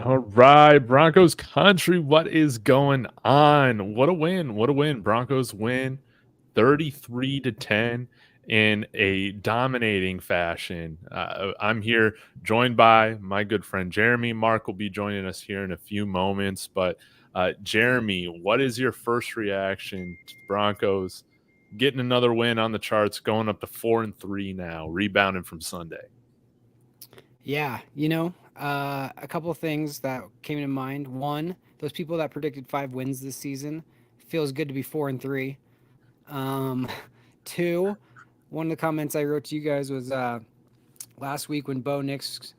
All right, Broncos country, what is going on? What a win. What a win. Broncos win 33-10 in a dominating fashion. I'm here joined by my good friend Jeremy. Mark will be joining us here in a few moments. But Jeremy, what is your first reaction to the Broncos getting another win on the charts, going up to 4-3 now, rebounding from Sunday? Yeah, a couple of things that came to mind. One, those people that predicted 5 wins this season, feels good to be 4-3. Um, two, one of the comments I wrote to you guys was last week when Bo Nix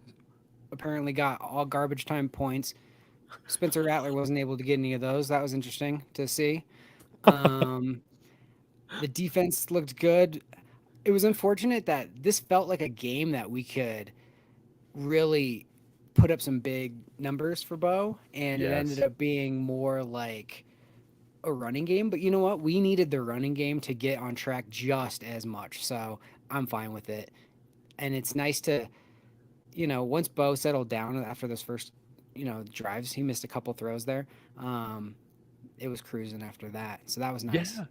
apparently got all garbage time points. Spencer Rattler wasn't able to get any of those. That was interesting to see. Um, the defense looked good. It was unfortunate that this felt like a game that we could really put up some big numbers for Bo, and it ended Yes. up being more like a running game. But you know what? We needed the running game to get on track just as much. So I'm fine with it. And it's nice to, once Bo settled down after those first, drives, he missed a couple throws there. Um, it was cruising after that. So that was nice. Yeah.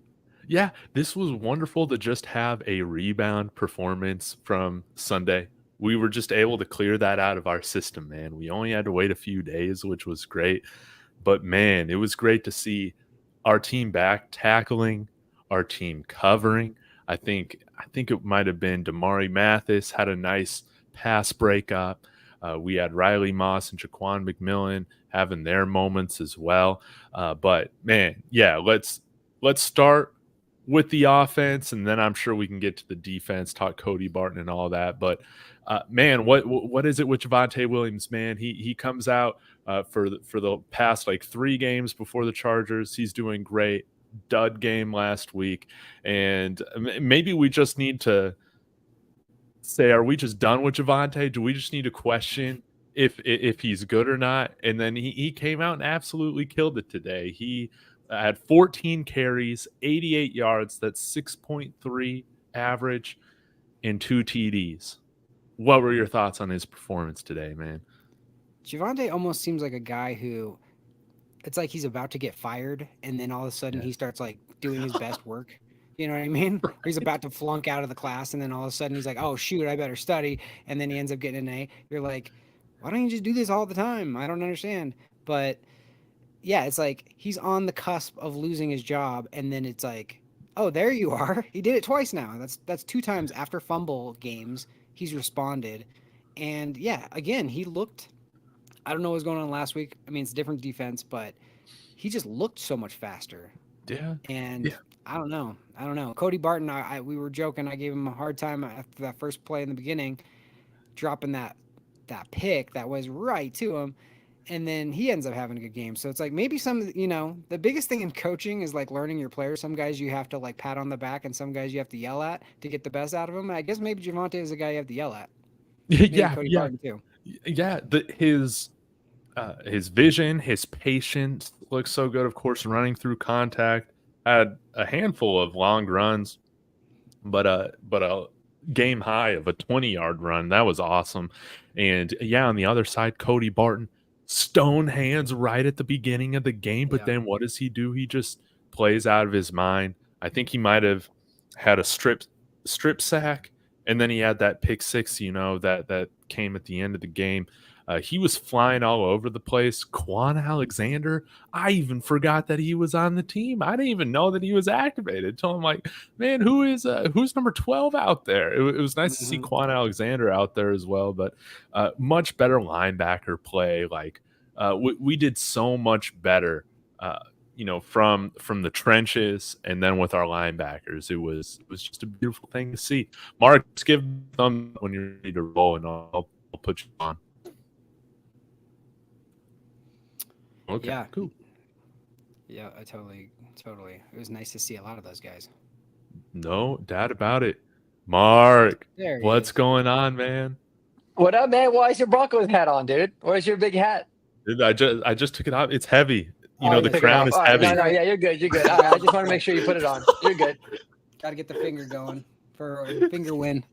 Yeah, this was wonderful to just have a rebound performance from Sunday. We were just able to clear that out of our system, man. We only had to wait a few days, which was great. But man, it was great to see our team back tackling, our team covering. I think it might have been Damari Mathis had a nice pass breakup. We had Riley Moss and Jaquan McMillan having their moments as well. But man, yeah, let's start with the offense, and then I'm sure we can get to the defense, talk Cody Barton and all that. But man, what is it with Javonte Williams? Man, he comes out for the past like 3 games before the Chargers. He's doing great. Dud game last week, and maybe we just need to say, are we just done with Javonte? Do we just need to question if he's good or not? And then he came out and absolutely killed it today. He had 14 carries, 88 yards. That's 6.3 average and 2 TDs. What were your thoughts on his performance today, man? Javante almost seems like a guy who it's like he's about to get fired, and then all of a sudden Yeah. he starts like doing his best work. You know what I mean? Or he's about to flunk out of the class, and then all of a sudden he's like, "Oh shoot, I better study," and then he ends up getting an A. You're like, "Why don't you just do this all the time?" I don't understand. But yeah, it's like he's on the cusp of losing his job, and then it's like, "Oh, there you are." He did it twice now. That's 2 times after fumble games he's responded, and yeah, again he looked. I don't know what was going on last week. I mean, it's a different defense, but he just looked so much faster. Yeah. And Yeah. I don't know. I don't know. Cody Barton, we were joking. I gave him a hard time after that first play in the beginning, dropping that pick that was right to him, and then he ends up having a good game. So it's like maybe the biggest thing in coaching is like learning your players. Some guys you have to like pat on the back, and some guys you have to yell at to get the best out of them. I guess maybe Javante is the guy you have to yell at. Maybe Yeah. Cody Yeah. Barton too. Yeah. His vision, his patience looks so good. Of course, running through contact, had a handful of long runs, but a game high of a 20-yard run. That was awesome. And yeah, on the other side, Cody Barton, stone hands right at the beginning of the game. But Yeah. then what does he do? He just plays out of his mind. I think he might have had a strip sack, and then he had that pick six, that came at the end of the game. He was flying all over the place. Quan Alexander, I even forgot that he was on the team. I didn't even know that he was activated. So I'm like, man, who's number 12 out there? It was nice to see Hmm. Quan Alexander out there as well, but much better linebacker play. Like we did so much better. From the trenches, and then with our linebackers, it was just a beautiful thing to see. Mark, just give them when you're ready to roll, and I'll put you on. Okay, Yeah. cool. Yeah. I totally. It was nice to see a lot of those guys. No doubt about it. Mark, There he what's is. going on, man? What up, man? Why is your Broncos hat on, dude? Where's your big hat? Dude, I just took it off. It's heavy. Oh, The you took it crown off. is All right, heavy. no, yeah, you're good, you're good. All right, I just want to make sure you put it on. You're good. Got to get the finger going for a finger win.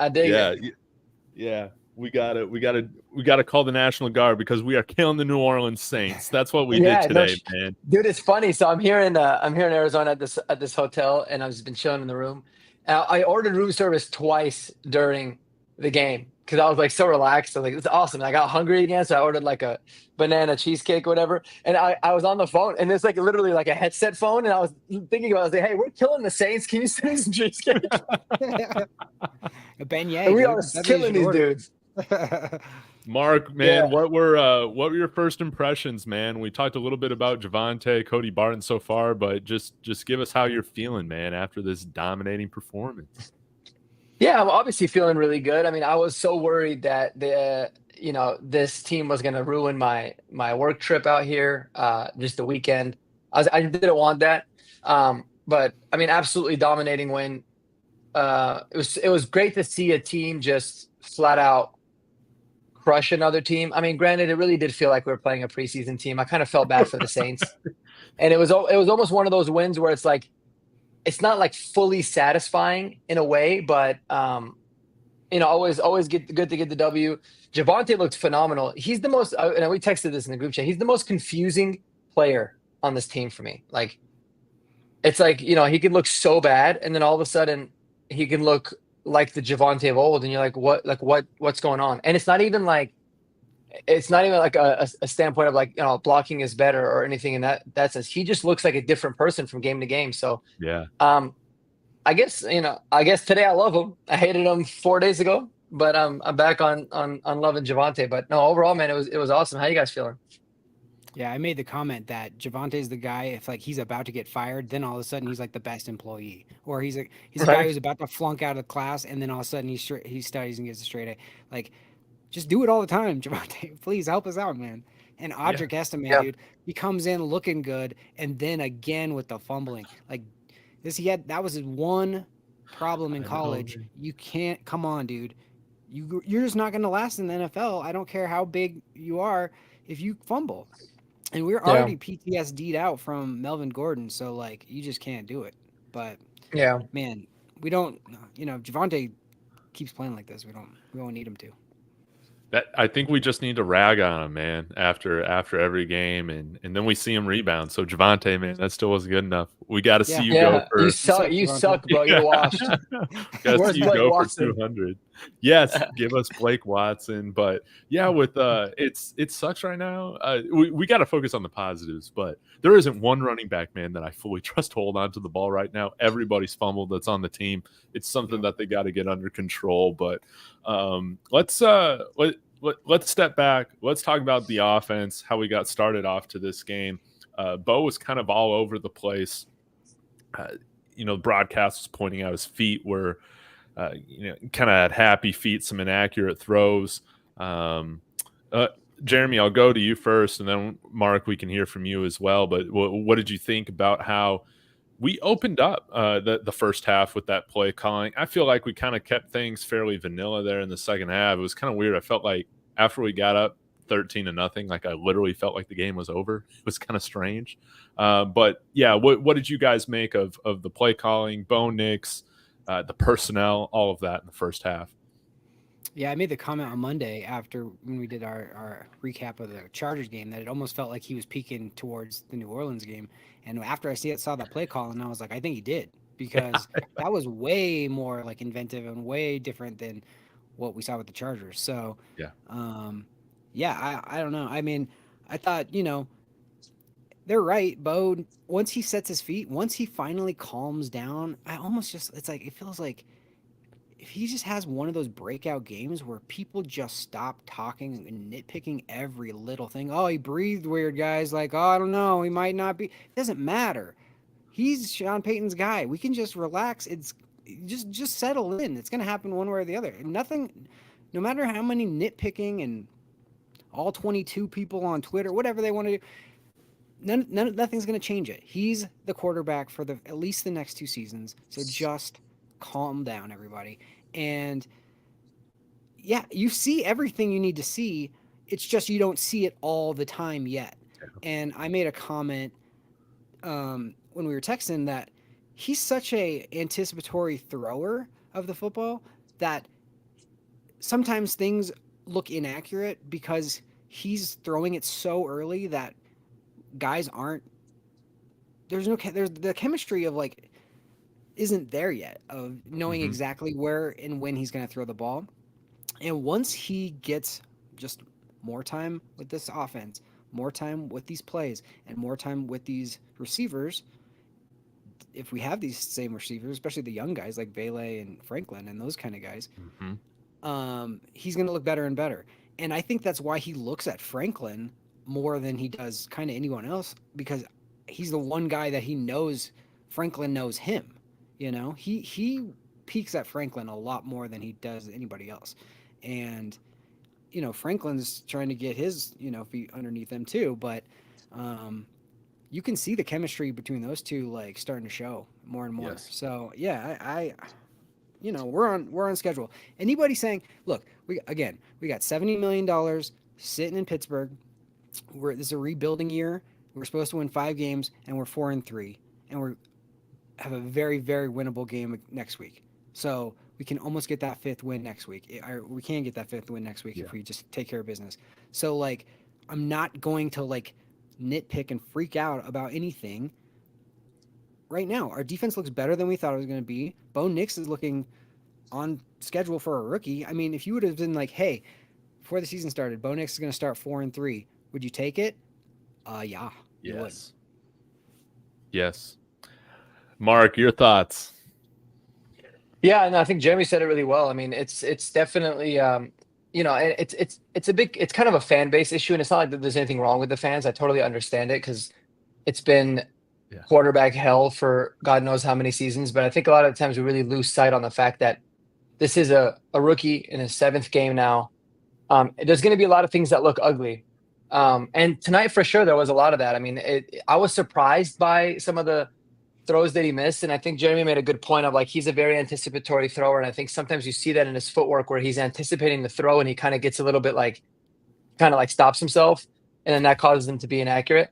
I dig Yeah, it. yeah. we gotta call the National Guard because we are killing the New Orleans Saints. That's what we did Yeah, no, today, man. dude, it's funny. So I'm here in Arizona at this hotel, and I've just been chilling in the room. I ordered room service twice during the game because I was like so relaxed. I was like, it's awesome. I got hungry again, so I ordered like a banana cheesecake or whatever. And I was on the phone, and it's like literally like a headset phone, and I was thinking about, I was like, hey, we're killing the Saints. Can you send me some cheesecake? A beignet, And we dude. are That's what you killing should these order. dudes. Mark, man, Yeah. what were your first impressions, man? We talked a little bit about Javonte, Cody, Barton so far, but just give us how you're feeling, man, after this dominating performance. Yeah, I'm obviously feeling really good. I mean, I was so worried that this team was going to ruin my work trip out here, just the weekend. I didn't want that. But I mean, absolutely dominating win. It was great to see a team just flat out crush another team. I mean, granted, it really did feel like we were playing a preseason team. I kind of felt bad for the Saints, and it was almost one of those wins where it's like it's not like fully satisfying in a way, but always good to get the W. Javonte looked phenomenal. He's the most, and we texted this in the group chat. He's the most confusing player on this team for me. Like, it's like, he could look so bad, and then all of a sudden he can look like the Javonte of old, and you're like, what's going on? And it's not even like a standpoint of like, blocking is better or anything in that sense. He just looks like a different person from game to game. So, Yeah. I guess today I love him. I hated him 4 days ago, but I'm back on loving Javonte. But no, overall, man, it was awesome. How you guys feeling? Yeah, I made the comment that Javonte's the guy. If like he's about to get fired, then all of a sudden he's like the best employee, or he's a guy Right. who's about to flunk out of class, and then all of a sudden he studies and gets a straight A. Like, just do it all the time, Javonte. Please help us out, man. And Yeah. Audric Estime, Yeah. dude, he comes in looking good, and then again with the fumbling. Like that was his one problem in I know, college. man. You can't come on, dude. You're just not gonna last in the NFL. I don't care how big you are if you fumble. And we're Yeah. already PTSD'd out from Melvin Gordon, so like you just can't do it. But Yeah. man, we don't. Javonte keeps playing like this. We don't need him to. I think we just need to rag on him, man, after every game, and then we see him rebound. So Javonte, man, that still wasn't good enough. We got to see you go Yeah. You for suck. You Javonte. suck, bro. You're washed. got to Where's see you Blake go for Watson? 200. Yes, give us Blake Watson, but yeah, with it sucks right now. We got to focus on the positives, but there isn't one running back, man, that I fully trust to hold on to the ball right now. Everybody's fumbled that's on the team. It's something that they got to get under control. But let's step back. Let's talk about the offense, how we got started off to this game. Bo was kind of all over the place. The broadcast was pointing out his feet were, kind of had happy feet, some inaccurate throws. Jeremy, I'll go to you first, and then Mark, we can hear from you as well. But what did you think about how we opened up the first half with that play calling? I feel like we kind of kept things fairly vanilla there in the second half. It was kind of weird. I felt like after we got up 13-0, like I literally felt like the game was over. It was kind of strange. But yeah, what did you guys make of the play calling, Bo Nix, the personnel, all of that in the first half? Yeah, I made the comment on Monday after when we did our recap of the Chargers game that it almost felt like he was peeking towards the New Orleans game. And after I saw that play call, and I was like, I think he did, because that was way more like inventive and way different than what we saw with the Chargers. So, Yeah. I don't know. I mean, I thought, they're right. Bo, once he sets his feet, once he finally calms down, it's like, it feels like if he just has one of those breakout games where people just stop talking and nitpicking every little thing. Oh, he breathed weird, guys. Like, oh, I don't know. He might not be. It doesn't matter. He's Sean Payton's guy. We can just relax. It's just settle in. It's going to happen one way or the other. Nothing, no matter how many nitpicking and all 22 people on Twitter, whatever they want to do, nothing's going to change it. He's the quarterback for at least the next 2 seasons. So just calm down, everybody. And yeah, you see everything you need to see. It's just you don't see it all the time yet. And I made a comment when we were texting that he's such a anticipatory thrower of the football that sometimes things look inaccurate because he's throwing it so early that guys aren't there's the chemistry of like isn't there yet of knowing Hmm. exactly where and when he's going to throw the ball. And once he gets just more time with this offense, more time with these plays, and more time with these receivers, if we have these same receivers, especially the young guys like Vele and Franklin and those kind of guys, Hmm. he's going to look better and better. And I think that's why he looks at Franklin more than he does kind of anyone else because he's the one guy that he knows. Franklin knows him. You know, he peeks at Franklin a lot more than he does anybody else, and Franklin's trying to get his feet underneath him too. But um, you can see the chemistry between those two like starting to show more and more. Yes. So yeah, we're on schedule. Anybody saying, look, we got $70 million sitting in Pittsburgh. This is a rebuilding year. We're supposed to win 5 games, and we're 4-3, and we have a very very winnable game next week. So we can almost get that fifth win next week. We can get that fifth win next week Yeah. if we just take care of business. So like, I'm not going to like nitpick and freak out about anything right now. Our defense looks better than we thought it was going to be. Bo Nix is looking on schedule for a rookie. I mean, if you would have been like, hey, before the season started, Bo Nix is going to start 4-3, would you take it? Yeah, you would. Yes. Yes. Mark, your thoughts? Yeah, and I think Jeremy said it really well. I mean, it's definitely it's kind of a fan base issue, and it's not like that there's anything wrong with the fans. I totally understand it because it's been Yeah. quarterback hell for God knows how many seasons. But I think a lot of times we really lose sight on the fact that this is a rookie in his seventh game now. There's going to be a lot of things that look ugly. And tonight, for sure, there was a lot of that. I mean, I was surprised by some of the throws that he missed. And I think Jeremy made a good point of like, he's a very anticipatory thrower. And I think sometimes you see that in his footwork where he's anticipating the throw and he kind of gets a little bit like, kind of like stops himself. And then that causes him to be inaccurate.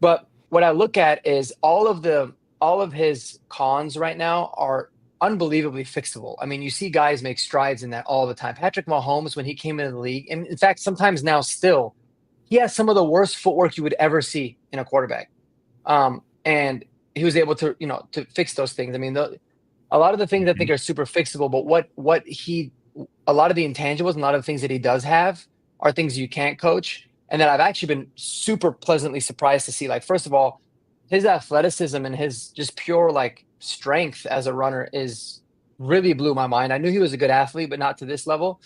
But what I look at is all of his cons right now are unbelievably fixable. I mean, you see guys make strides in that all the time. Patrick Mahomes, when he came into the league, and in fact, sometimes now still, he has some of the worst footwork you would ever see in a quarterback. And he was able to, to fix those things. I mean, a lot of the things I think Mhm. are super fixable, but a lot of the intangibles and a lot of the things that he does have are things you can't coach. And that I've actually been super pleasantly surprised to see. Like, first of all, his athleticism and his just pure like strength as a runner is really blew my mind. I knew he was a good athlete, but not to this level.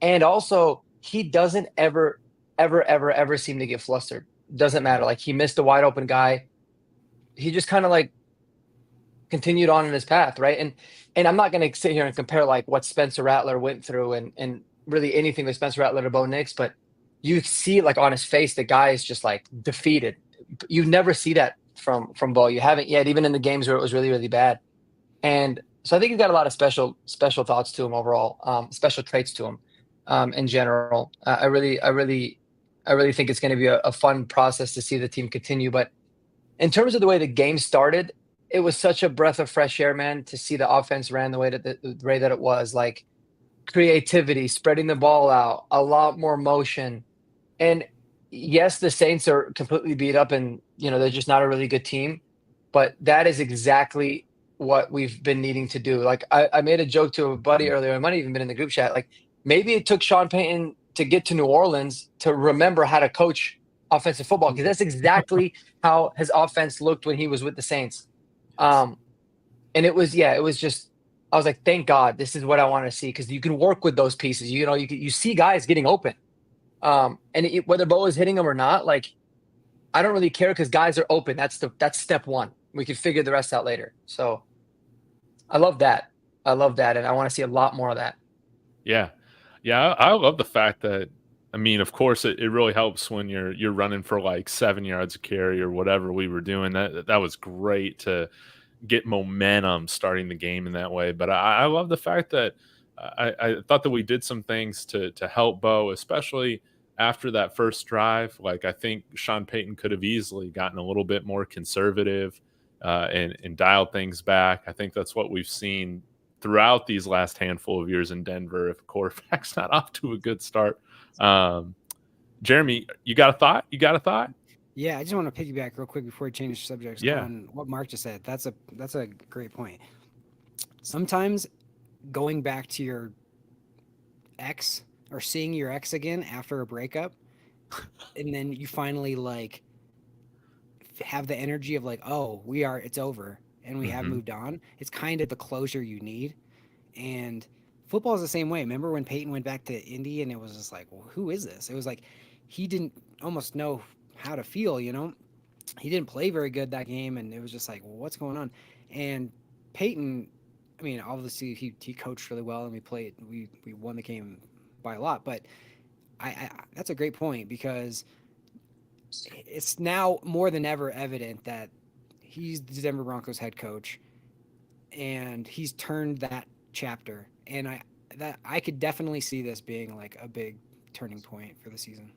And also, he doesn't ever seem to get flustered. Doesn't matter. Like, he missed a wide open guy. He just kind of like continued on in his path, right? And I'm not going to sit here and compare like what Spencer Rattler went through and really anything with Spencer Rattler to Bo Nix, but you see like on his face the guy is just like defeated. You never see that from Bo. You haven't yet, even in the games where it was really really bad. And so I think he's got a lot of special thoughts to him overall, special traits to him in general. I really think it's going to be a fun process to see the team continue. But in terms of the way the game started, it was such a breath of fresh air, man, to see the offense ran the way that it was. Like creativity, spreading the ball out, a lot more motion. And yes, the Saints are completely beat up and, they're just not a really good team. But that is exactly what we've been needing to do. Like I made a joke to a buddy earlier, it might have even been in the group chat. Like maybe it took Sean Payton to get to New Orleans to remember how to coach offensive football, because that's exactly how his offense looked when he was with the Saints. Um, and it was just, I was like, thank God, this is what I want to see, because you can work with those pieces. You see guys getting open. Whether Bo is hitting them or not, like I don't really care because guys are open. That's step one. We can figure the rest out later. So I love that. I love that, and I want to see a lot more of that. Yeah. Yeah, I love the fact that, I mean, of course it really helps when you're running for like 7 yards a carry or whatever we were doing. That was great to get momentum starting the game in that way. But I love the fact that I thought that we did some things to help Bo, especially after that first drive. Like I think Sean Payton could have easily gotten a little bit more conservative and dialed things back. I think that's what we've seen throughout these last handful of years in Denver. If a quarterback's not off to a good start, Jeremy, you got a thought? You got a thought? Yeah, I just want to piggyback real quick before we change subjects Yeah. on what Mark just said. That's a great point. Sometimes going back to your ex or seeing your ex again after a breakup, and then you finally like have the energy of like, oh, it's over and we have Mm-hmm. moved on. It's kind of the closure you need. And football is the same way. Remember when Peyton went back to Indy and it was just like, well, who is this? It was like he didn't almost know how to feel, you know? He didn't play very good that game, and it was just like, well, what's going on? And Peyton, I mean, obviously he coached really well, and we won the game by a lot. But I that's a great point because it's now more than ever evident that he's the Denver Broncos head coach, and he's turned that chapter. And I could definitely see this being like a big turning point for the season.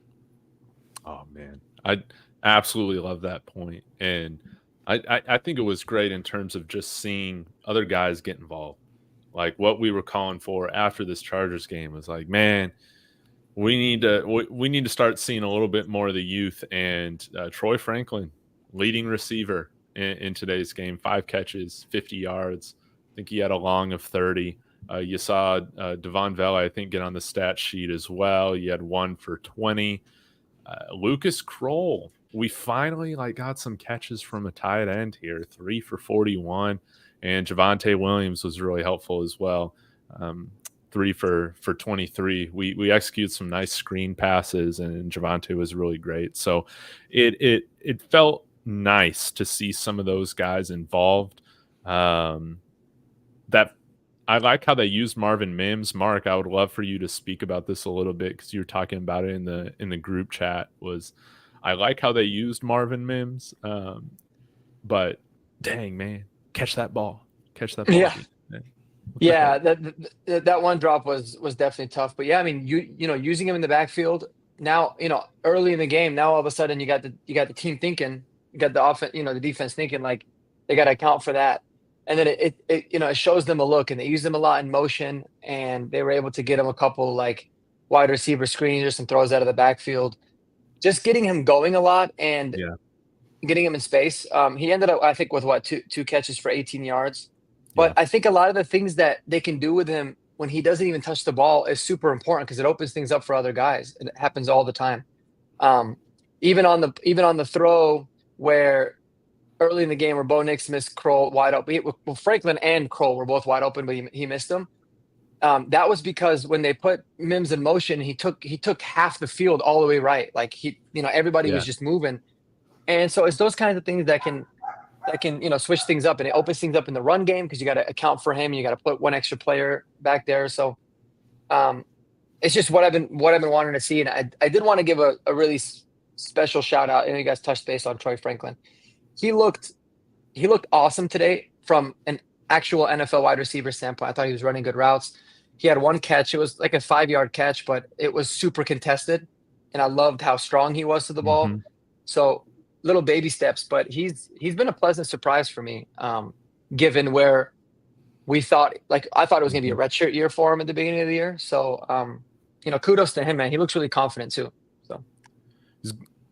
Oh man, I absolutely love that point, and I think it was great in terms of just seeing other guys get involved. Like what we were calling for after this Chargers game was like, man, we need to start seeing a little bit more of the youth. And Troy Franklin, leading receiver in today's game, 5 catches, 50 yards. I think he had a long of 30. You saw Devon Vela, I think, get on the stat sheet as well. You had 1 for 20. Lucas Kroll, we finally got some catches from a tight end here, 3 for 41, and Javonte Williams was really helpful as well, 3 for 23. We executed some nice screen passes, and Javonte was really great. So it felt nice to see some of those guys involved. That I like how they used Marvin Mims. Mark, I would love for you to speak about this a little bit because you were talking about it in the group chat. I like how they used Marvin Mims, but dang man, catch that ball, Yeah. Man. Yeah, that one drop was definitely tough. But yeah, I mean, using him in the backfield now, early in the game, now all of a sudden you got the team thinking, you got the offense, the defense thinking like they got to account for that. And then it shows them a look, and they use them a lot in motion, and they were able to get him a couple like wide receiver screens or some throws out of the backfield. Just getting him going a lot and Yeah, getting him in space. He ended up, I think, with what, two catches for 18 yards. But yeah, I think a lot of the things that they can do with him when he doesn't even touch the ball is super important because it opens things up for other guys. It happens all the time. Um, even on the throw where early in the game where Bo Nix missed Kroll wide open. Well, Franklin and Kroll were both wide open, but he missed them. That was because when they put Mims in motion, he took half the field all the way right. Like everybody yeah. was just moving. And so it's those kinds of things that can switch things up, and it opens things up in the run game because you got to account for him and you got to put one extra player back there. So um, it's just what I've been wanting to see, and I did want to give a really special shout out. I know you guys touched base on Troy Franklin. He looked awesome today from an actual NFL wide receiver standpoint. I thought he was running good routes. He had one catch. It was like a 5-yard catch, but it was super contested, and I loved how strong he was to the ball. Mm-hmm. So little baby steps, but he's been a pleasant surprise for me, given where we thought, like I thought it was going to be a redshirt year for him at the beginning of the year. So, kudos to him, man. He looks really confident too. So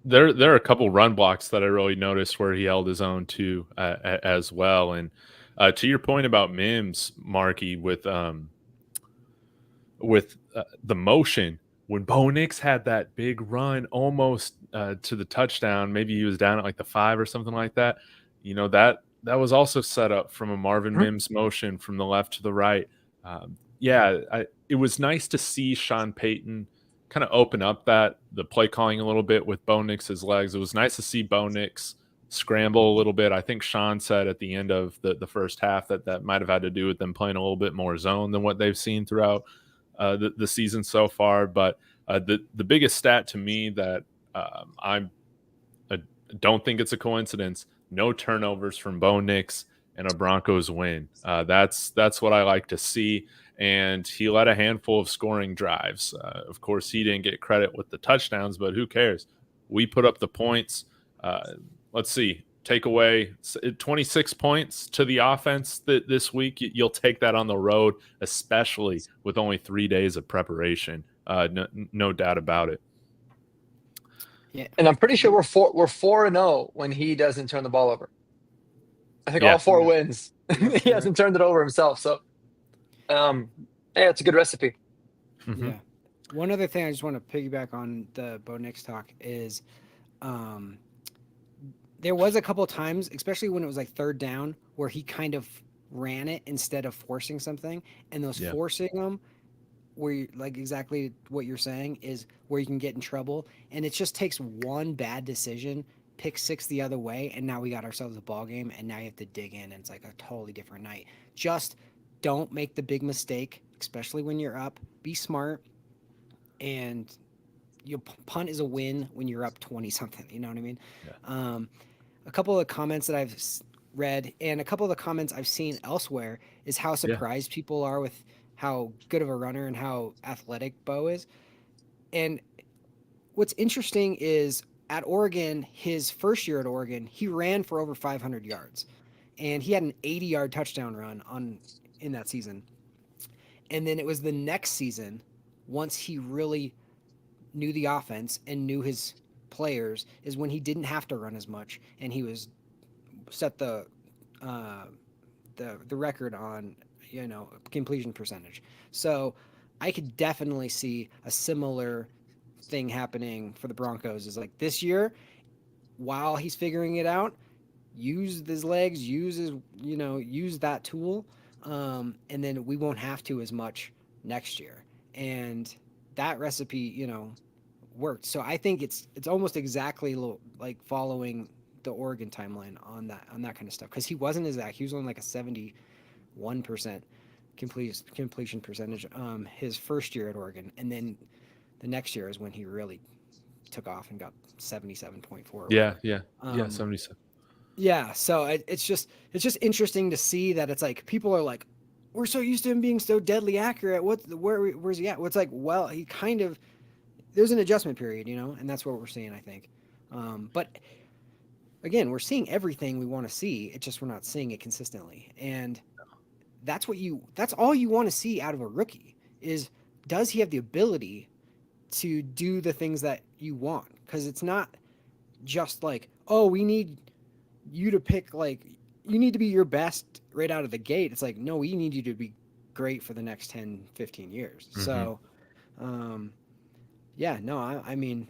There are a couple run blocks that I really noticed where he held his own too, as well. And to your point about Mims, Marky, with the motion, when Bo Nix had that big run almost to the touchdown, maybe he was down at like the 5 or something like that. That was also set up from a Marvin Mims motion from the left to the right. It was nice to see Sean Payton kind of open up the play calling a little bit with Bo Nix's legs. It was nice to see Bo Nix scramble a little bit. I think Sean said at the end of the first half that might have had to do with them playing a little bit more zone than what they've seen throughout the season so far. But the biggest stat to me that I don't think it's a coincidence: no turnovers from Bo Nix and a Broncos win. That's what I like to see. And he led a handful of scoring drives. Of course, he didn't get credit with the touchdowns, but who cares? We put up the points. Let's see. Take away 26 points to the offense this week. You'll take that on the road, especially with only 3 days of preparation. No doubt about it. Yeah. And I'm pretty sure we're 4-0 when he doesn't turn the ball over. I think all Yeah. 4 Yeah. wins. Yep, He you're right. hasn't turned it over himself. So, yeah, it's a good recipe. Mm-hmm. Yeah. One other thing I just want to piggyback on the Bo Nix talk is um, there was a couple of times, especially when it was like third down, where he kind of ran it instead of forcing something. And those Yeah. forcing them, where you, like exactly what you're saying, is where you can get in trouble. And it just takes one bad decision, pick six the other way, and now we got ourselves a ball game. And now you have to dig in, and it's like a totally different night. Just don't make the big mistake, especially when you're up. Be smart, and your punt is a win when you're up 20 something. You know what I mean? Yeah. A couple of comments that I've read and a couple of the comments I've seen elsewhere is how Yeah. surprised people are with how good of a runner and how athletic Bo is. And what's interesting is at Oregon, his first year at Oregon, he ran for over 500 yards and he had an 80-yard touchdown run on in that season. And then it was the next season, once he really knew the offense and knew his players, is when he didn't have to run as much and he was set uh, the record on completion percentage. So I could definitely see a similar thing happening for the Broncos. Is like this year, while he's figuring it out, use his legs, use that tool, and then we won't have to as much next year. And that recipe, worked. So I think it's almost exactly like following the Oregon timeline on that kind of stuff because he wasn't as he was only like a 71% completion percentage his first year at Oregon, and then the next year is when he really took off and got 77.4 or Yeah. whatever. Yeah. Yeah. Um, 77. yeah, so it's just interesting to see that it's like people are like, we're so used to him being so deadly accurate. Where's he at? What's like, well, he kind of there's an adjustment period, and that's what we're seeing, I think. But again, we're seeing everything we want to see. It's just we're not seeing it consistently, and that's all you want to see out of a rookie is does he have the ability to do the things that you want? Because it's not just like, oh, we need you to pick like you need to be your best right out of the gate. It's like, no, we need you to be great for the next 10, 15 years. Mm-hmm. So, um, yeah, no, I mean,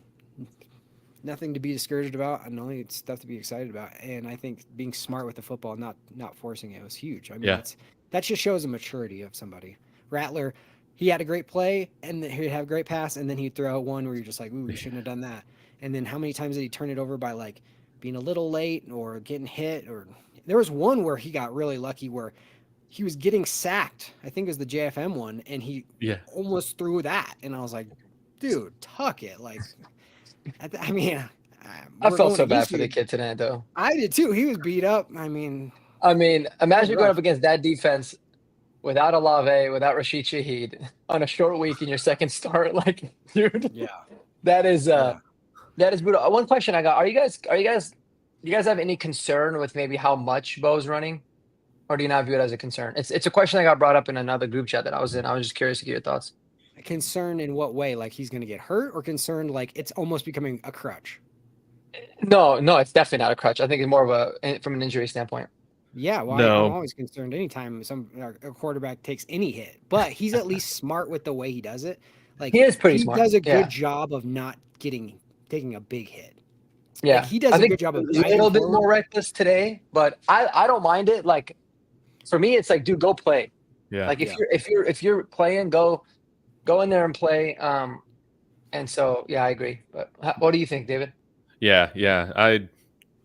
nothing to be discouraged about, and only stuff to be excited about. And I think being smart with the football, not forcing it, was huge. I mean, Yeah. that just shows a maturity of somebody. Rattler, he had a great play, and he'd have a great pass, and then he'd throw one where you're just like, ooh, we shouldn't have done that. And then how many times did he turn it over by like being a little late or getting hit? Or there was one where he got really lucky where he was getting sacked. I think it was the JFM one, and he Yeah. almost threw that, and I was like, dude, tuck it. Like, I mean, I we're felt going so to bad for the Eastern. kid tonight, though. I did too. He was beat up. I mean, I mean, that was imagine going up rough. against that defense without Olave, without Rashid Shaheed on a short week in your second start. Like, dude, Yeah. that is Yeah. that is brutal. One question I got: do you guys have any concern with maybe how much Bo's running, or do you not view it as a concern? It's a question I got brought up in another group chat that I was in. I was just curious to get your thoughts. Concerned in what way? Like he's going to get hurt, or concerned like it's almost becoming a crutch? No, no, it's definitely not a crutch. I think it's more of from an injury standpoint. Yeah. Well, I'm No. always concerned anytime a quarterback takes any hit, but he's at least smart with the way he does it. He Like is pretty he smart. does a good Yeah, job of not taking a big hit. Like yeah. he does I a think good job of a diving little bit forward. more reckless today, but I don't mind it. Like for me, it's like, dude, go play. Yeah. Like Yeah. if you're playing, go in there and play. And so yeah, I agree. But what do you think, David? Yeah. Yeah.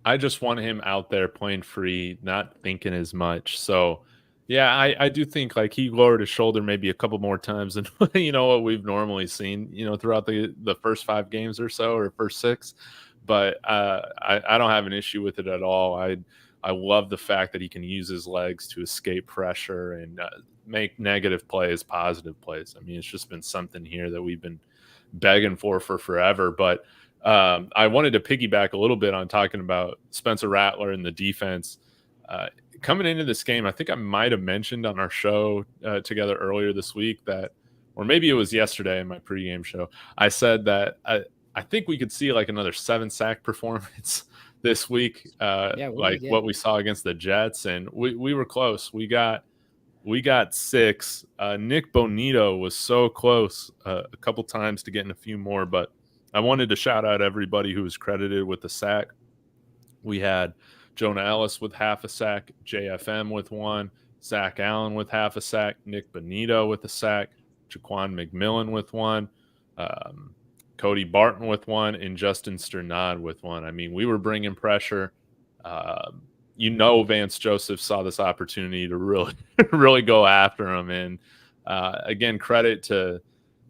I just want him out there playing free, not thinking as much. So, yeah, I do think like he lowered his shoulder maybe a couple more times than what we've normally seen, throughout the first 5 games or so, or first 6. But I don't have an issue with it at all. I love the fact that he can use his legs to escape pressure and make negative plays positive plays. I mean, it's just been something here that we've been begging for forever. But I wanted to piggyback a little bit on talking about Spencer Rattler and the defense. Coming into this game, I think I might have mentioned on our show together earlier this week that or maybe it was yesterday in my pregame show. I said that I think we could see like another 7-sack performance this week, Yeah, we like did. Yeah. what we saw against the Jets, and we were close. We got 6. Nick Bonito was so close a couple times to getting a few more, but I wanted to shout out everybody who was credited with the sack. We had Jonah Ellis with half a sack, JFM with 1, Zach Allen with half a sack, Nick Bonito with a sack, Jaquan McMillan with 1, um, Cody Barton with 1, and Justin Sternad with 1. I mean, we were bringing pressure. Vance Joseph saw this opportunity to really, really go after him. And again, credit to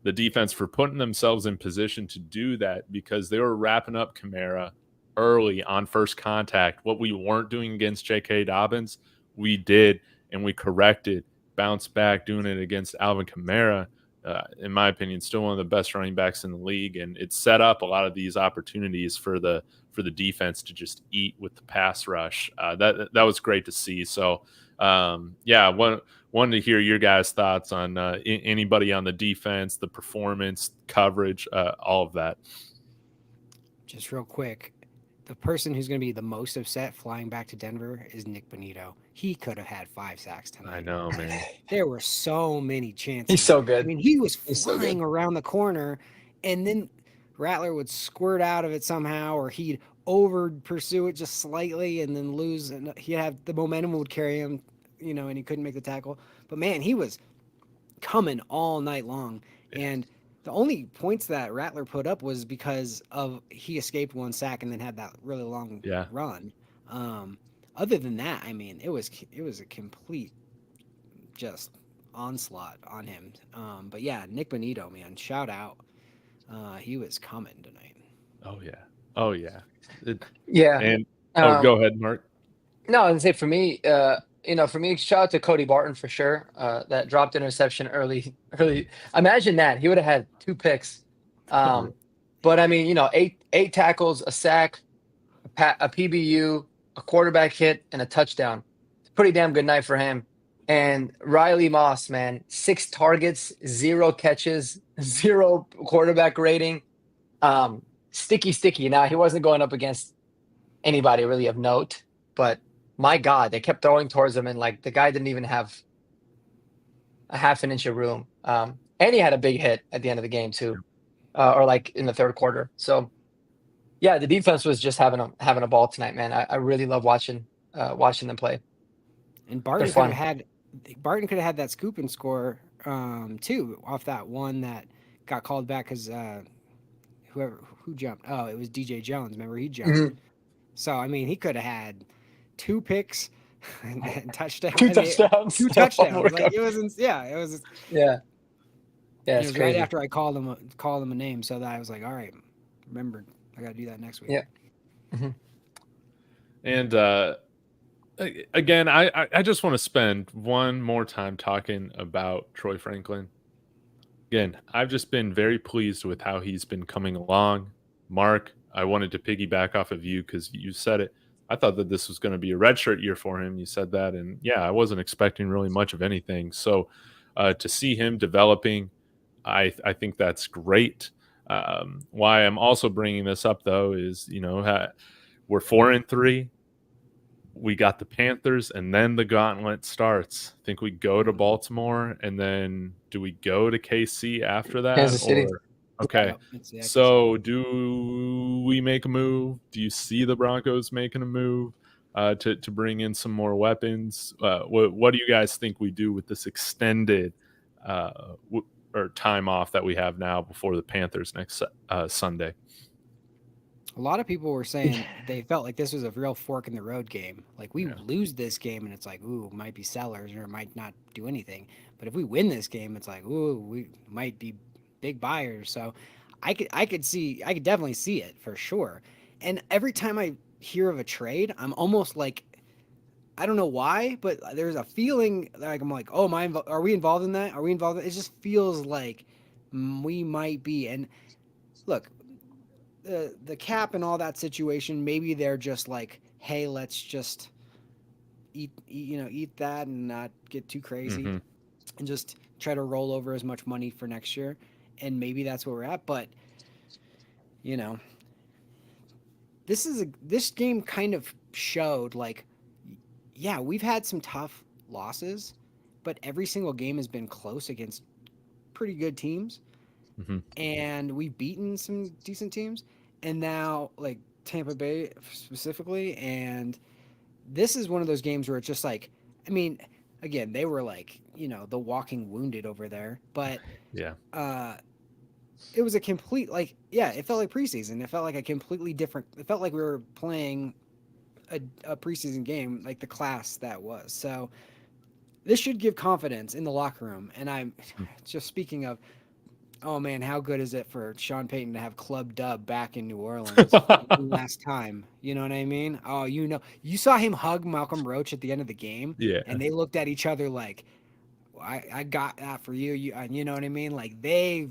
the defense for putting themselves in position to do that, because they were wrapping up Kamara early on first contact. What we weren't doing against J.K. Dobbins, we did, and we corrected, bounced back, doing it against Alvin Kamara. In my opinion, still one of the best running backs in the league, and it set up a lot of these opportunities for the defense to just eat with the pass rush. That was great to see. So, wanted to hear your guys' thoughts on anybody on the defense, the performance, coverage, all of that. Just real quick, the person who's going to be the most upset flying back to Denver is Nick Bonito. He could have had 5 sacks tonight. I know, man. There were so many chances. He's so good. I mean, he was He's so flying good. around the corner, and then Rattler would squirt out of it somehow, or he'd over pursue it just slightly and then lose, and he'd have the momentum would carry him, and he couldn't make the tackle. But man, he was coming all night long, and the only points that Rattler put up was because of he escaped 1 sack and then had that really long run. Other than that, I mean, it was a complete just onslaught on him. But yeah, Nick Bonito, man, shout out. He was coming tonight. Oh yeah. Yeah. And go ahead, Mark. No, I'd say for me, shout out to Cody Barton for sure. That dropped interception early. Imagine that he would have had 2 picks. But I mean, 8 tackles, a sack, a PBU, a quarterback hit, and a touchdown. It's a pretty damn good night for him. And Riley Moss, man, 6 targets, 0 catches, 0 quarterback rating. Sticky. Now he wasn't going up against anybody really of note, but my God, they kept throwing towards him, and like the guy didn't even have a half an inch of room. And he had a big hit at the end of the game too, or like in the 3rd quarter. So yeah, the defense was just having a ball tonight, man. I really love watching them play. And Barton could have had that scoop and score too off that one that got called back because who jumped? Oh, it was DJ Jones. Remember, he jumped. Mm-hmm. So I mean, he could have had 2 picks and touchdowns. 2 touchdowns. 2 touchdowns. Like it was. Yeah, it was. Yeah. Yeah, it was crazy. right after I called him a name, so that I was like, all right, remember, I got to do that next week. Yeah. Mm-hmm. And again, I just want to spend one more time talking about Troy Franklin. Again, I've just been very pleased with how he's been coming along. Mark, I wanted to piggyback off of you because you said it. I thought that this was going to be a redshirt year for him. You said that, and yeah, I wasn't expecting really much of anything. So to see him developing, I think that's great. Why I'm also bringing this up, though, is we're 4-3. We got the Panthers, and then the gauntlet starts. I think we go to Baltimore, and then do we go to KC after that? Kansas City. Okay. So do we make a move? Do you see the Broncos making a move to bring in some more weapons? What do you guys think we do with this extended or time off that we have now before the Panthers next Sunday? A lot of people were saying they felt like this was a real fork in the road game. Like we lose this game and it's like, ooh, might be sellers or might not do anything. But if we win this game, it's like, ooh, we might be big buyers. So I could definitely see it for sure. And every time I hear of a trade, I'm almost like, I don't know why, but there's a feeling like I'm like, oh, are we involved in that? Are we involved? It just feels like we might be. And look, the cap and all that situation, maybe they're just like, hey, let's just eat that and not get too crazy and just try to roll over as much money for next year, and maybe that's where we're at. But you know, this game kind of showed like, yeah, we've had some tough losses, but every single game has been close against pretty good teams, Hmm. and we've beaten some decent teams, and now like Tampa Bay specifically, and this is one of those games where it's just like, I mean, again, they were like, the walking wounded over there, but Yeah. uh, it was a complete like, yeah, it felt like preseason. It felt like a completely different. It felt like we were playing a preseason game, like the class that was. So this should give confidence in the locker room. And I'm just speaking of, oh man, how good is it for Sean Payton to have Club Dub back in New Orleans last time? You know what I mean? Oh, you saw him hug Malcolm Roach at the end of the game, Yeah. and they looked at each other like, I got that for you. You know what I mean? Like they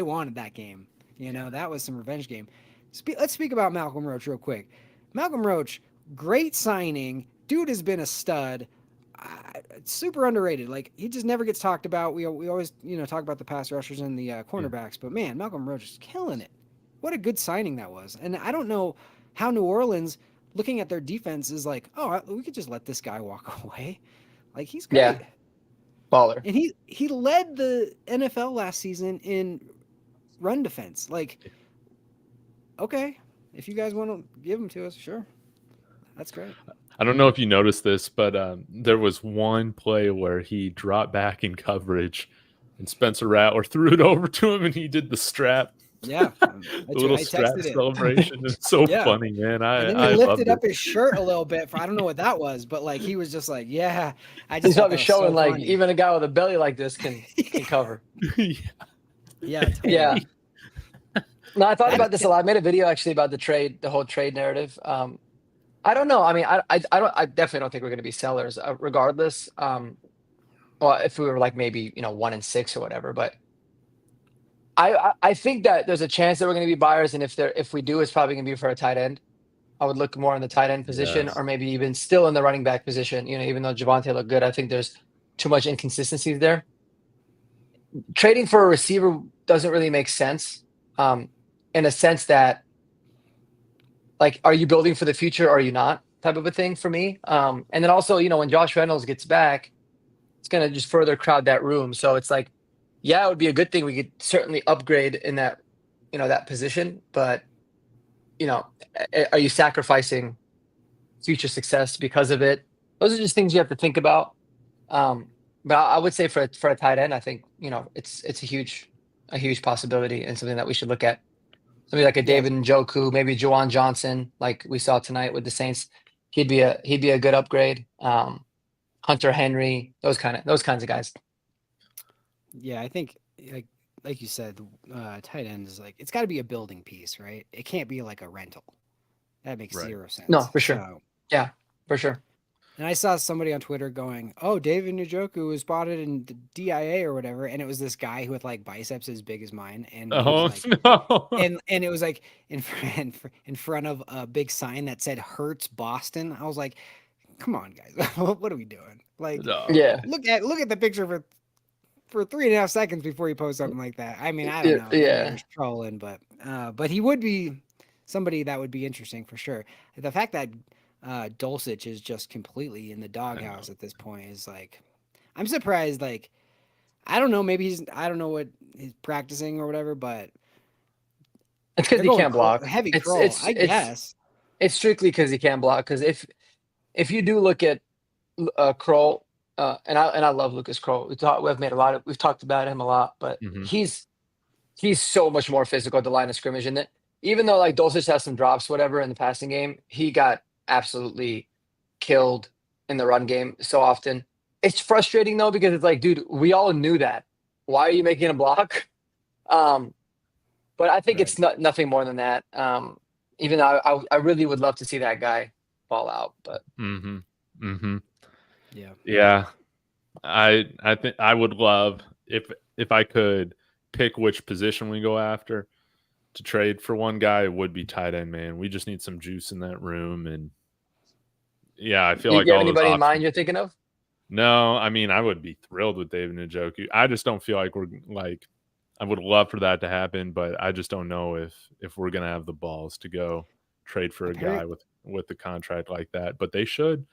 wanted that game. That was some revenge game. Let's speak about Malcolm Roach real quick. Malcolm Roach, great signing. Dude has been a stud. Super underrated. Like he just never gets talked about. We always talk about the pass rushers and the cornerbacks, but man, Malcolm Roach is killing it. What a good signing that was. And I don't know how New Orleans, looking at their defense, is like, oh, we could just let this guy walk away. Like he's great. Yeah, baller. And he led the NFL last season in run defense. Like, okay, if you guys want to give him to us, sure, that's great. I don't know if you noticed this, but there was one play where he dropped back in coverage and Spencer Rattler threw it over to him and he did the strap. Yeah, The little I strap texted it. celebration. It's so Yeah. funny, man. And then I he loved lifted it. up his shirt a little bit for I don't know what that was, but like he was just like, yeah. I just He's thought probably that was showing so like funny. even a guy with a belly like this can cover. Yeah, totally. Yeah. No, I thought about this a lot. I made a video actually about the whole trade narrative. I don't know. I mean, I definitely don't think we're going to be sellers, regardless. Well, if we were like maybe 1-6 or whatever, but I think that there's a chance that we're going to be buyers, and if we do, it's probably going to be for a tight end. I would look more in the tight end position, Yes. or maybe even still in the running back position. Even though Javonte looked good, I think there's too much inconsistencies there. Trading for a receiver doesn't really make sense, in a sense that, like, are you building for the future or are you not, type of a thing for me. And then also, when Josh Reynolds gets back, it's going to just further crowd that room. So it's like, yeah, it would be a good thing. We could certainly upgrade in that, that position. But, are you sacrificing future success because of it? Those are just things you have to think about. But I would say for a tight end, I think, it's a huge possibility and something that we should look at. Somebody like a David Njoku, maybe Juwan Johnson, like we saw tonight with the Saints. He'd be a good upgrade. Hunter Henry, those kinds of guys. Yeah, I think like you said, tight end is like it's got to be a building piece, right? It can't be like a rental. That makes Right. zero sense. No, for sure. So, Yeah, for sure. and I saw somebody on Twitter going, "Oh, David Njoku was spotted in the DIA or whatever," and it was this guy who had like biceps as big as mine, and he Oh was like, no. and it was like in front of a big sign that said "Hurts Boston." I was like, "Come on, guys, what are we doing?" Like, No. Yeah. look at the picture for 3.5 seconds before you post something like that. I mean, I don't Yeah. know. Maybe Yeah. you're trolling, but he would be somebody that would be interesting for sure. The fact that Dulcich is just completely in the doghouse at this point is like, I'm surprised. Like, I don't know. Maybe I don't know what he's practicing or whatever, but It's because they're he going can't block. heavy It's crawl, I guess. it's strictly because he can't block. Because if you do look at Kroll, and I love Lucas Kroll. We've talked about him a lot, but Mhm. he's so much more physical at the line of scrimmage. And that even though like Dulcich has some drops, whatever, in the passing game, he got absolutely killed in the run game so often. It's frustrating though, because it's like, dude, we all knew that. Why are you making a block? But I think Right. it's nothing more than that. Even though I really would love to see that guy fall out, but Mhm. Mhm. Yeah. Yeah. I think I would love if I could pick which position we go after to trade for one guy, it would be tight end, man. We just need some juice in that room, and yeah, I feel like you have all those anybody in mind options. you're thinking of? No, I mean, I would be thrilled with David Njoku. I just don't feel like we're like I would love for that to happen, but I just don't know if we're gonna have the balls to go trade for a guy Apparent. with the contract like that. But they should.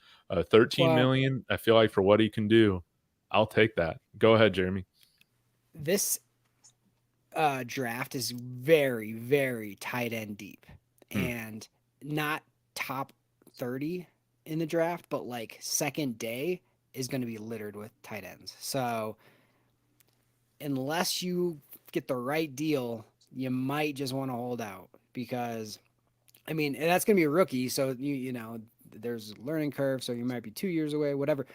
13 Well, million. I feel like for what he can do, I'll take that. Go ahead, Jeremy. this draft is very, very tight end deep, Hmm. and not top 30 in the draft, but like second day is going to be littered with tight ends. So unless you get the right deal, you might just want to hold out because I mean that's going to be a rookie, so there's a learning curve, so you might be 2 years away, whatever.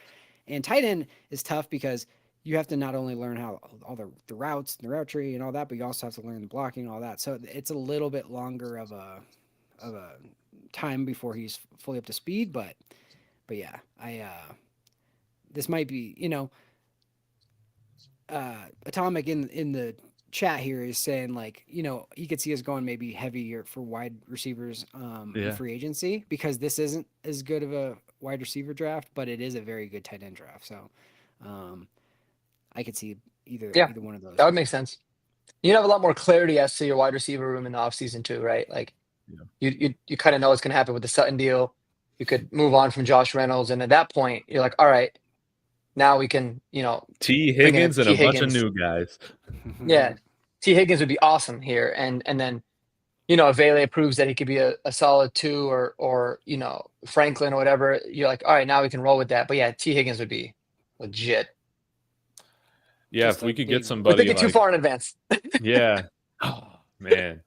And tight end is tough because you have to not only learn how all the routes, the route tree, and all that, but you also have to learn the blocking and all that. So it's a little bit longer of a time before he's fully up to speed. But yeah, I this might be Atomic in the chat here is saying like he could see us going maybe heavier for wide receivers in Yeah. free agency because this isn't as good of a wide receiver draft, but it is a very good tight end draft. So um, I could see Yeah, either one of those. that would make sense. You have a lot more clarity as to your wide receiver room in the offseason too, right? Like Yeah. you kind of know what's going to happen with the Sutton deal. You could move on from Josh Reynolds, and at that point, you're like, all right, now we can, T. bring in a Higgins and T a bunch of Higgins. new guys. Yeah, T Higgins would be awesome here, and then Vele proves that he could be a solid two, or Franklin or whatever. You're like, all right, now we can roll with that. But yeah, T Higgins would be legit. Yeah, Just if a we could get big We're somebody thinking too like far in advance. yeah. Oh, man.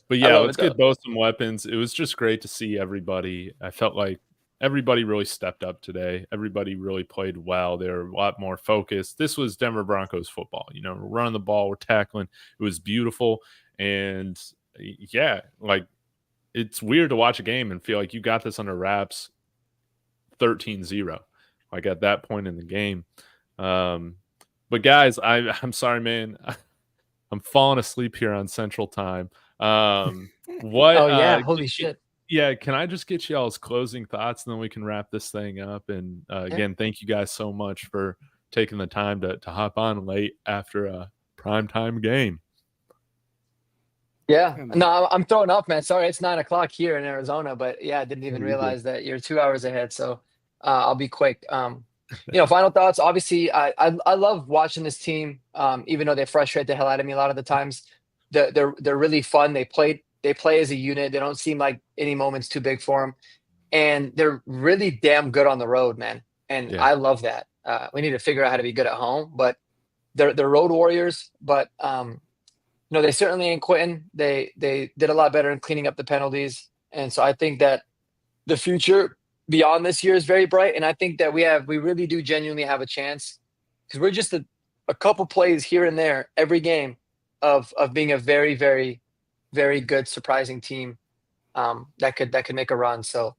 But I yeah, love let's it though. get both some weapons. It was just great to see everybody. I felt like everybody really stepped up today. Everybody really played well. They were a lot more focused. This was Denver Broncos football. We're running the ball, we're tackling. It was beautiful. And yeah, like it's weird to watch a game and feel like you got this under wraps 13-0, like at that point in the game. But guys, I'm sorry, man. I'm falling asleep here on Central Time. What? Oh yeah, holy shit. Yeah, can I just get y'all's closing thoughts and then we can wrap this thing up? And Yeah. again, thank you guys so much for taking the time to hop on late after a primetime game. Yeah. Yeah, man. No, I'm throwing up, man. Sorry, it's 9 o'clock here in Arizona, but yeah, I didn't Oh, even you're good. realize that you're 2 hours ahead. So I'll be quick. Final thoughts. Obviously, I love watching this team. Even though they frustrate the hell out of me a lot of the times, they're really fun. They play as a unit. They don't seem like any moment's too big for them, and they're really damn good on the road, man. And Yeah, I love that. We need to figure out how to be good at home, but they're road warriors. But they certainly ain't quitting. They did a lot better in cleaning up the penalties, and so I think that the future beyond this year is very bright. And I think that we really do genuinely have a chance because we're just a couple plays here and there every game of being a very, very, very good surprising team that could make a run. So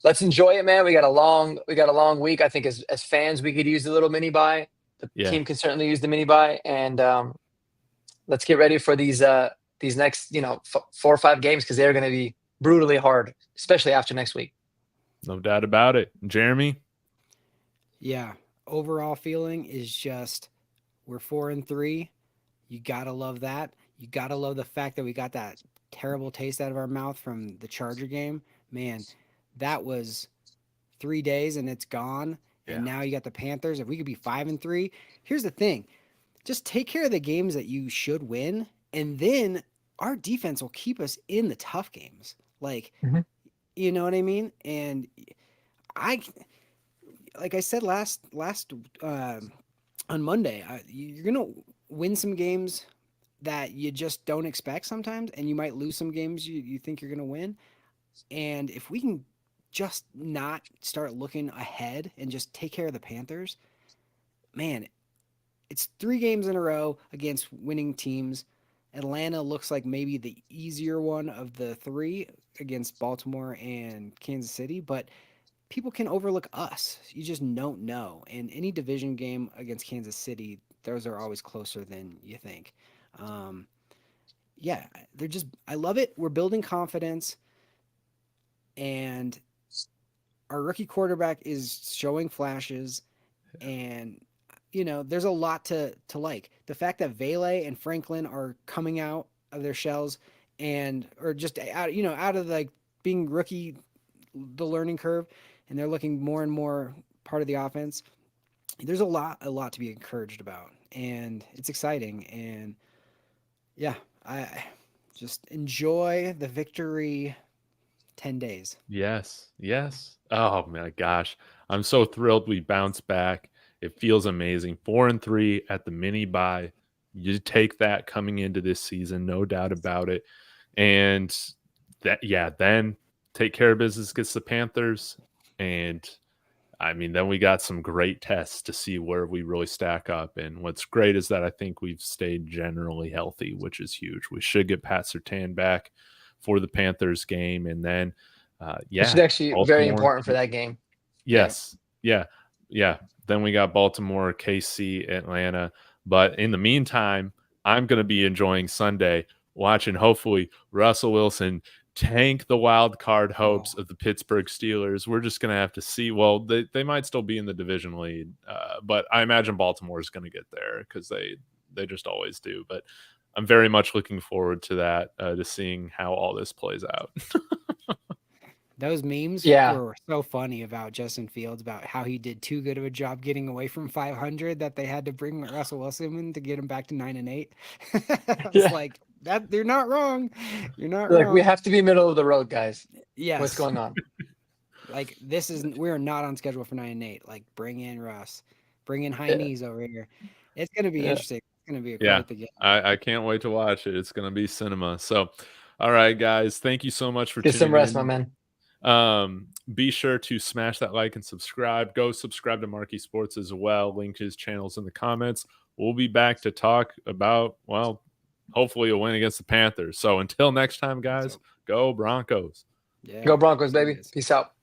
let's enjoy it, man. We got a long week. I think as fans we could use a little mini buy. The yeah. team can certainly use the mini buy, and let's get ready for these next 4 or 5 games because they're going to be brutally hard, especially after next week. No doubt about it. Jeremy? Yeah. Overall feeling is just we're 4-3. You gotta love that. You gotta love the fact that we got that terrible taste out of our mouth from the Charger game. Man, that was 3 days and it's gone. And Yeah. now you got the Panthers. If we could be 5-3, here's the thing: just take care of the games that you should win, and then our defense will keep us in the tough games. Like, Mhm. you know what I mean? And I, like I said last on Monday, you're gonna win some games that you just don't expect sometimes, and you might lose some games you think you're gonna win. And if we can just not start looking ahead and just take care of the Panthers, man, it's 3 games in a row against winning teams. Atlanta looks like maybe the easier one of the three against Baltimore and Kansas City, but people can overlook us. You just don't know. And any division game against Kansas City, those are always closer than you think. Um, yeah, they're just, I love it. We're building confidence, and our rookie quarterback is showing flashes, And there's a lot to like. The fact that Vele and Franklin are coming out of their shells and or just out out of like being rookie, the learning curve, and they're looking more and more part of the offense. There's a lot to be encouraged about, and it's exciting. And yeah, I just enjoy the victory 10 days. Yes. Yes. Oh my gosh. I'm so thrilled we bounced back. It feels amazing. 4-3 at the mini bye. You take that coming into this season, no doubt about it. And that, yeah, then take care of business against the Panthers. And I mean, then we got some great tests to see where we really stack up. And what's great is that I think we've stayed generally healthy, which is huge. We should get Pat Surtain back for the Panthers game. And then, Which is yeah, actually very Baltimore. important for that game. Yes. Yeah. Yeah. Then we got Baltimore, KC, Atlanta. But in the meantime, I'm going to be enjoying Sunday watching hopefully Russell Wilson tank the wild card hopes of the Pittsburgh Steelers. We're just going to have to see. Well, they might still be in the division lead, but I imagine Baltimore is going to get there because they just always do. But I'm very much looking forward to that, to seeing how all this plays out. Those memes Yeah. were so funny about Justin Fields, about how he did too good of a job getting away from 500 that they had to bring Russell Wilson in to get him back to 9-8. I was Yeah. like, that you're not wrong. You're not Like, wrong. we have to be middle of the road, guys. Yes. What's going on? Like, we're not on schedule for 9-8. Like, bring in Russ, bring in high knees over here. It's gonna be interesting. It's gonna be quite the game. I can't wait to watch it. It's going to be cinema. So, all right, guys, thank you so much for Get some tuning rest, in. my man. Be sure to smash that like and subscribe. Go subscribe to Marquee Sports as well. Link to his channels in the comments. We'll be back to talk about, well, hopefully a win against the Panthers. So until next time, guys, go Broncos. Yeah. Go Broncos, baby. Peace out.